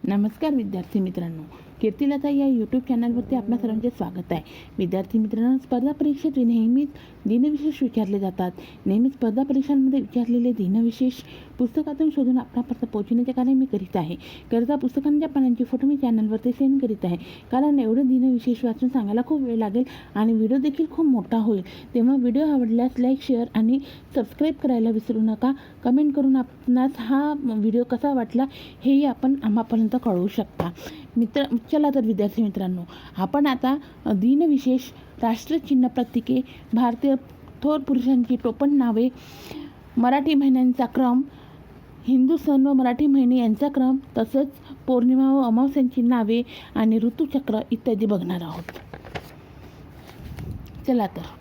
नमस्कार विद्यार्थी मित्रांनो, कीर्तिलता या यूट्यूब चॅनलवरती आपल्या सर्वांचे स्वागत आहे. विद्यार्थी मित्रांनो, स्पर्धा परीक्षेत नेहमीच दिनविशेष विचारले जातात. नेहमीच स्पर्धा परीक्षांमध्ये विचारलेले दिनविशेष पुस्तकातून शोधून आपल्यापर्यंत पोहोचण्याचे कार्य मी करीत आहे. करता पुस्तकांच्या पानांची फोटो मी चॅनलवरती सेंड करीत आहे, कारण एवढं दिनविशेष वाचून सांगायला खूप वेळ लागेल आणि व्हिडिओ देखील खूप मोठा होईल. तेव्हा व्हिडिओ आवडल्यास लाईक, शेअर आणि सबस्क्राईब करायला विसरू नका. कमेंट करून आपणास हा व्हिडिओ कसा वाटला हेही आपण आम्हापर्यंत कळवू शकता. चला तर विद्यार्थी मित्रांनो, आपण आता दिनविशेष, राष्ट्रचिन्ह, प्रतीके, भारतीय थोर पुरुषांची टोपण नावे, मराठी महिन्यांचा क्रम, हिंदू सण व मराठी महिने यांचा क्रम, तसंच पौर्णिमा व अमावस्यांची नावे आणि ऋतुचक्र इत्यादी बघणार आहोत. चला तर.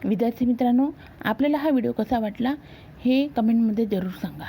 विद्यार्थी मित्रांनो, आपल्याला हा व्हिडिओ कसा वाटला हे कमेंटमध्ये जरूर सांगा.